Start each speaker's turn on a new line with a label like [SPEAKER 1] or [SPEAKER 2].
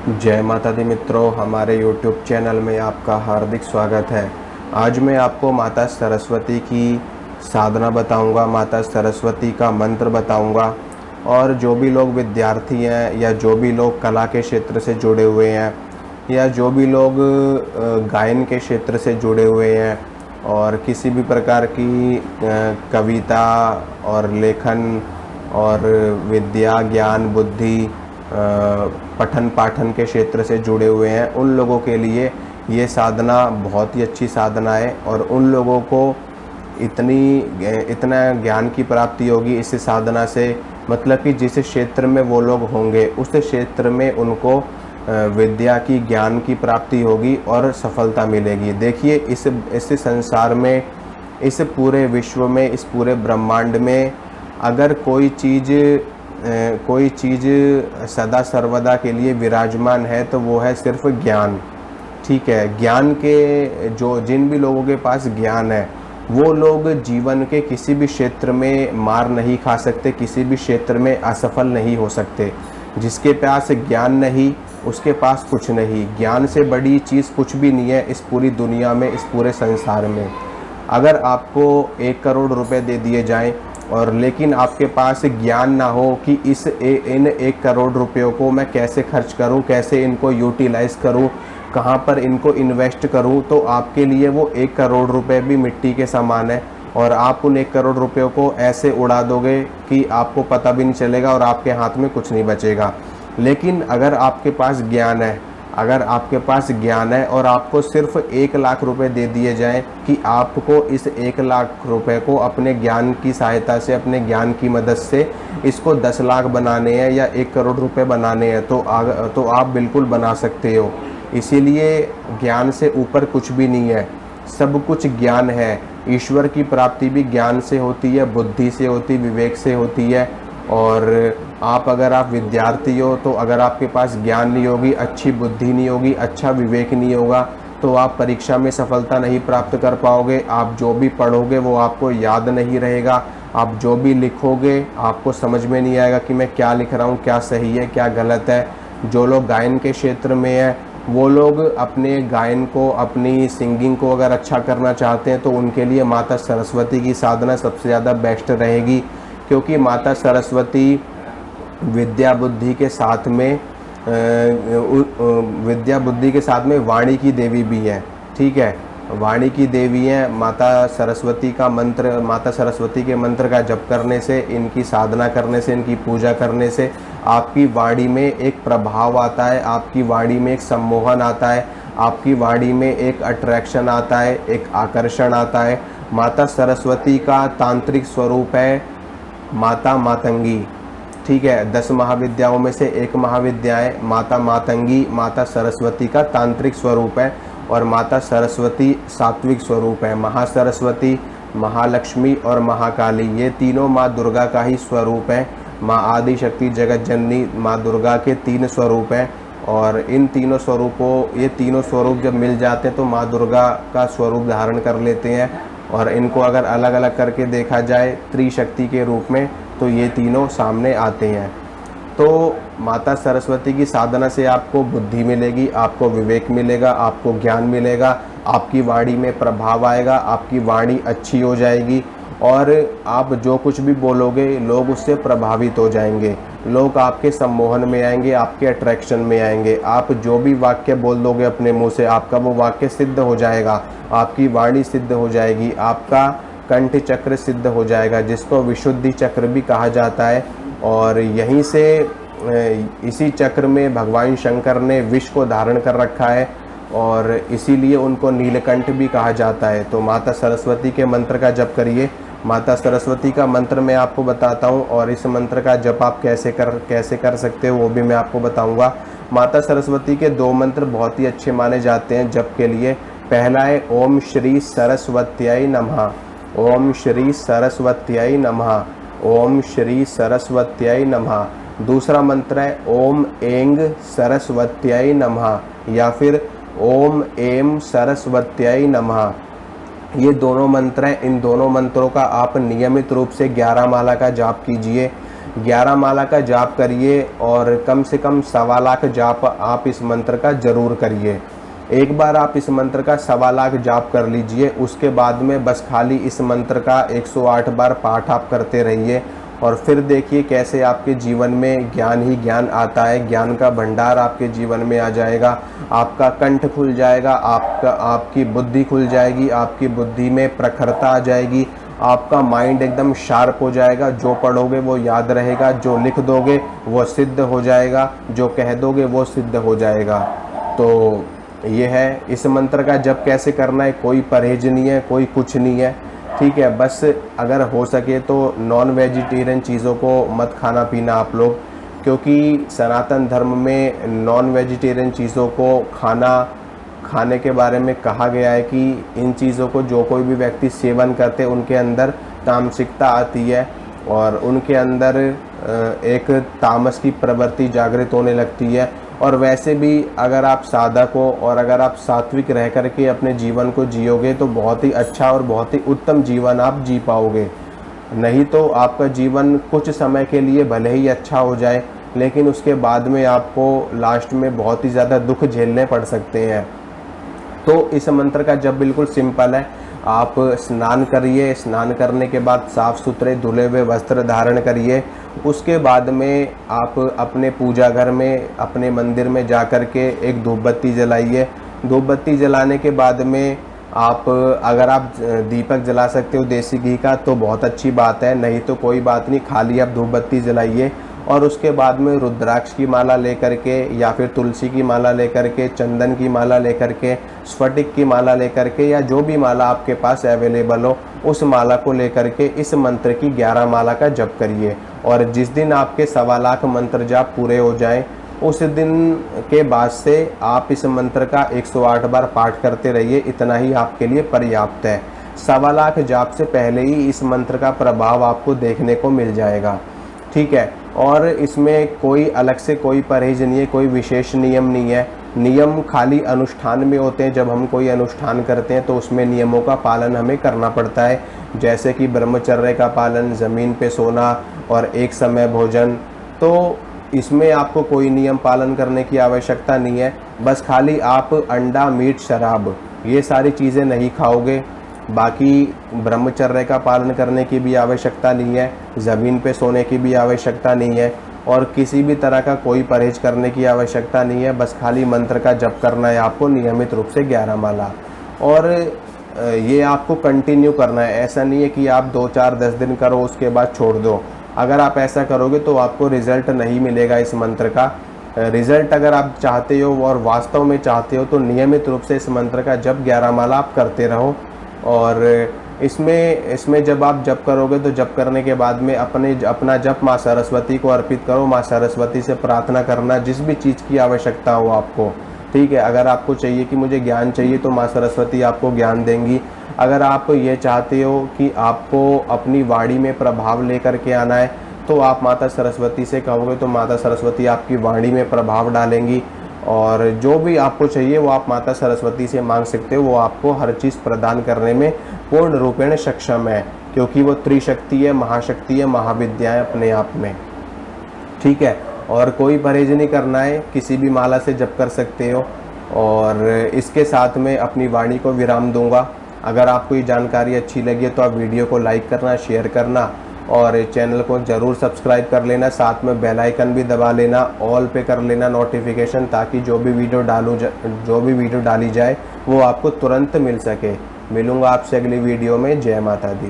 [SPEAKER 1] जय माता दी मित्रों, हमारे YouTube चैनल में आपका हार्दिक स्वागत है। आज मैं आपको माता सरस्वती की साधना बताऊंगा, माता सरस्वती का मंत्र बताऊंगा। और जो भी लोग विद्यार्थी हैं या जो भी लोग कला के क्षेत्र से जुड़े हुए हैं या जो भी लोग गायन के क्षेत्र से जुड़े हुए हैं और किसी भी प्रकार की कविता और लेखन और विद्या ज्ञान बुद्धि पठन पाठन के क्षेत्र से जुड़े हुए हैं, उन लोगों के लिए ये साधना बहुत ही अच्छी साधना है। और उन लोगों को इतना ज्ञान की प्राप्ति होगी इस साधना से, मतलब कि जिस क्षेत्र में वो लोग होंगे उस क्षेत्र में उनको विद्या की ज्ञान की प्राप्ति होगी और सफलता मिलेगी। देखिए, इस संसार में, इस पूरे विश्व में, इस पूरे ब्रह्मांड में अगर कोई चीज़ सदा सर्वदा के लिए विराजमान है तो वो है सिर्फ ज्ञान। ठीक है, ज्ञान के जिन भी लोगों के पास ज्ञान है वो लोग जीवन के किसी भी क्षेत्र में मार नहीं खा सकते, किसी भी क्षेत्र में असफल नहीं हो सकते। जिसके पास ज्ञान नहीं उसके पास कुछ नहीं। ज्ञान से बड़ी चीज़ कुछ भी नहीं है इस पूरी दुनिया में, इस पूरे संसार में। अगर आपको 1 करोड़ रुपए दे दिए जाएं और लेकिन आपके पास ज्ञान ना हो कि इन 1 करोड़ रुपयों को मैं कैसे खर्च करूं, कैसे इनको यूटिलाइज़ करूं, कहां पर इनको इन्वेस्ट करूं, तो आपके लिए वो 1 करोड़ रुपए भी मिट्टी के समान है। और आप उन 1 करोड़ रुपयों को ऐसे उड़ा दोगे कि आपको पता भी नहीं चलेगा और आपके हाथ में कुछ नहीं बचेगा। लेकिन अगर आपके पास ज्ञान है, अगर आपके पास ज्ञान है और आपको सिर्फ 1 लाख रुपए दे दिए जाएं कि आपको इस 1 लाख रुपए को अपने ज्ञान की सहायता से, अपने ज्ञान की मदद से इसको 10 लाख बनाने हैं या 1 करोड़ रुपए बनाने हैं, तो आप बिल्कुल बना सकते हो। इसीलिए ज्ञान से ऊपर कुछ भी नहीं है, सब कुछ ज्ञान है। ईश्वर की प्राप्ति भी ज्ञान से होती है, बुद्धि से होती, विवेक से होती है। और अगर आप विद्यार्थी हो तो अगर आपके पास ज्ञान नहीं होगी, अच्छी बुद्धि नहीं होगी, अच्छा विवेक नहीं होगा, तो आप परीक्षा में सफलता नहीं प्राप्त कर पाओगे। आप जो भी पढ़ोगे वो आपको याद नहीं रहेगा। आप जो भी लिखोगे आपको समझ में नहीं आएगा कि मैं क्या लिख रहा हूँ, क्या सही है क्या गलत है। जो लोग गायन के क्षेत्र में हैं वो लोग अपने गायन को, अपनी सिंगिंग को अगर अच्छा करना चाहते हैं तो उनके लिए माता सरस्वती की साधना सबसे ज़्यादा बेस्ट रहेगी। क्योंकि माता सरस्वती विद्या बुद्धि के साथ में वाणी की देवी भी है। ठीक है, वाणी की देवी है। माता सरस्वती के मंत्र का जप करने से, इनकी साधना करने से, इनकी पूजा करने से आपकी वाणी में एक प्रभाव आता है, आपकी वाणी में एक सम्मोहन आता है, आपकी वाणी में एक अट्रैक्शन आता है, एक आकर्षण आता है। माता सरस्वती का तांत्रिक स्वरूप है माता मातंगी। ठीक है, 10 महाविद्याओं में से एक महाविद्या है माता मातंगी। माता सरस्वती का तांत्रिक स्वरूप है और माता सरस्वती सात्विक स्वरूप है। महासरस्वती, महालक्ष्मी और महाकाली, ये तीनों माँ दुर्गा का ही स्वरूप है। माँ आदि शक्ति जगत जननी माँ दुर्गा के 3 स्वरूप हैं। और इन तीनों स्वरूप जब मिल जाते हैं तो माँ दुर्गा का स्वरूप धारण कर लेते हैं। और इनको अगर अलग अलग करके देखा जाए त्रिशक्ति के रूप में, तो ये तीनों सामने आते हैं। तो माता सरस्वती की साधना से आपको बुद्धि मिलेगी, आपको विवेक मिलेगा, आपको ज्ञान मिलेगा, आपकी वाणी में प्रभाव आएगा, आपकी वाणी अच्छी हो जाएगी और आप जो कुछ भी बोलोगे लोग उससे प्रभावित हो जाएंगे, लोग आपके सम्मोहन में आएंगे, आपके अट्रैक्शन में आएंगे। आप जो भी वाक्य बोल दोगे अपने मुंह से, आपका वो वाक्य सिद्ध हो जाएगा, आपकी वाणी सिद्ध हो जाएगी, आपका कंठ चक्र सिद्ध हो जाएगा, जिसको विशुद्धि चक्र भी कहा जाता है। और यहीं से इसी चक्र में भगवान शंकर ने विष को धारण कर रखा है और इसीलिए उनको नीलकंठ भी कहा जाता है। तो माता सरस्वती के मंत्र का जप करिए। माता सरस्वती का मंत्र मैं आपको बताता हूँ और इस मंत्र का जप आप कैसे कर सकते हो वो भी मैं आपको बताऊँगा। माता सरस्वती के 2 मंत्र बहुत ही अच्छे माने जाते हैं जप के लिए। पहला है ओम श्री सरस्वत्याय नमः, ओम श्री सरस्वत्याय नमः, ओम श्री सरस्वत्याय नमः। दूसरा मंत्र है ओम ऐंग सरस्वत्याय नमः या फिर ओम ऐं सरस्वत्याय नमः। ये दोनों मंत्र हैं। इन दोनों मंत्रों का आप नियमित रूप से 11 माला का जाप कीजिए। 11 माला का जाप करिए और कम से कम 1.25 लाख जाप आप इस मंत्र का ज़रूर करिए। एक बार आप इस मंत्र का 1.25 लाख जाप कर लीजिए, उसके बाद में बस खाली इस मंत्र का 108 बार पाठ आप करते रहिए और फिर देखिए कैसे आपके जीवन में ज्ञान ही ज्ञान आता है। ज्ञान का भंडार आपके जीवन में आ जाएगा, आपका कंठ खुल जाएगा, आपकी बुद्धि खुल जाएगी, आपकी बुद्धि में प्रखरता आ जाएगी, आपका माइंड एकदम शार्प हो जाएगा। जो पढ़ोगे वो याद रहेगा, जो लिख दोगे वो सिद्ध हो जाएगा, जो कह दोगे वो सिद्ध हो जाएगा। तो ये है इस मंत्र का जप कैसे करना है। कोई परहेज नहीं है, कोई कुछ नहीं है, ठीक है। बस अगर हो सके तो नॉन वेजिटेरियन चीज़ों को मत खाना पीना आप लोग, क्योंकि सनातन धर्म में नॉन वेजिटेरियन चीज़ों को खाने के बारे में कहा गया है कि इन चीज़ों को जो कोई भी व्यक्ति सेवन करते उनके अंदर तामसिकता आती है और उनके अंदर एक तामस की प्रवृत्ति जागृत होने लगती है। और वैसे भी अगर आप साधक हो और अगर आप सात्विक रह करके अपने जीवन को जियोगे तो बहुत ही अच्छा और बहुत ही उत्तम जीवन आप जी पाओगे। नहीं तो आपका जीवन कुछ समय के लिए भले ही अच्छा हो जाए, लेकिन उसके बाद में आपको लास्ट में बहुत ही ज़्यादा दुख झेलने पड़ सकते हैं। तो इस मंत्र का जप बिल्कुल सिंपल है। आप स्नान करिए, स्नान करने के बाद साफ़ सुथरे धुले हुए वस्त्र धारण करिए। उसके बाद में आप अपने पूजा घर में, अपने मंदिर में जा कर के एक धूप बत्ती जलाइए। धूप बत्ती जलाने के बाद में आप अगर आप दीपक जला सकते हो देसी घी का तो बहुत अच्छी बात है, नहीं तो कोई बात नहीं, खाली आप धूप बत्ती जलाइए। और उसके बाद में रुद्राक्ष की माला लेकर के या फिर तुलसी की माला लेकर के, चंदन की माला लेकर के, स्फटिक की माला लेकर के, या जो भी माला आपके पास अवेलेबल हो उस माला को लेकर के इस मंत्र की 11 माला का जप करिए। और जिस दिन आपके 1.25 लाख मंत्र जाप पूरे हो जाएं, उस दिन के बाद से आप इस मंत्र का 108 बार पाठ करते रहिए। इतना ही आपके लिए पर्याप्त है। 1.25 लाख जाप से पहले ही इस मंत्र का प्रभाव आपको देखने को मिल जाएगा, ठीक है। और इसमें कोई अलग से कोई परहेज नहीं है, कोई विशेष नियम नहीं है। नियम खाली अनुष्ठान में होते हैं। जब हम कोई अनुष्ठान करते हैं तो उसमें नियमों का पालन हमें करना पड़ता है, जैसे कि ब्रह्मचर्य का पालन, ज़मीन पे सोना और एक समय भोजन। तो इसमें आपको कोई नियम पालन करने की आवश्यकता नहीं है। बस खाली आप अंडा, मीट, शराब ये सारी चीज़ें नहीं खाओगे। बाकी ब्रह्मचर्य का पालन करने की भी आवश्यकता नहीं है, ज़मीन पे सोने की भी आवश्यकता नहीं है और किसी भी तरह का कोई परहेज करने की आवश्यकता नहीं है। बस खाली मंत्र का जप करना है आपको नियमित रूप से 11 माला, और ये आपको कंटिन्यू करना है। ऐसा नहीं है कि आप 2, 4, 10 दिन करो उसके बाद छोड़ दो। अगर आप ऐसा करोगे तो आपको रिज़ल्ट नहीं मिलेगा इस मंत्र का। रिज़ल्ट अगर आप चाहते हो और वास्तव में चाहते हो तो नियमित रूप से इस मंत्र का जप 11 माला आप करते रहो। और इसमें जब आप जप करोगे तो जप करने के बाद में अपना जप माँ सरस्वती को अर्पित करो। माँ सरस्वती से प्रार्थना करना जिस भी चीज़ की आवश्यकता हो आपको, ठीक है। अगर आपको चाहिए कि मुझे ज्ञान चाहिए तो माँ सरस्वती आपको ज्ञान देंगी। अगर आप ये चाहते हो कि आपको अपनी वाणी में प्रभाव लेकर के आना है तो आप माता सरस्वती से कहोगे तो माता सरस्वती आपकी वाणी में प्रभाव डालेंगी। और जो भी आपको चाहिए वो आप माता सरस्वती से मांग सकते हो। वो आपको हर चीज़ प्रदान करने में पूर्ण रूपेण सक्षम है, क्योंकि वो त्रिशक्ति है, महाशक्ति है, महाविद्या है अपने आप में, ठीक है। और कोई परहेज नहीं करना है, किसी भी माला से जप कर सकते हो। और इसके साथ में अपनी वाणी को विराम दूंगा। अगर आपको ये जानकारी अच्छी लगी तो आप वीडियो को लाइक करना, शेयर करना और चैनल को ज़रूर सब्सक्राइब कर लेना। साथ में बेल आइकन भी दबा लेना, ऑल पे कर लेना नोटिफिकेशन, ताकि जो भी वीडियो डाली जाए वो आपको तुरंत मिल सके। मिलूँगा आपसे अगली वीडियो में। जय माता दी।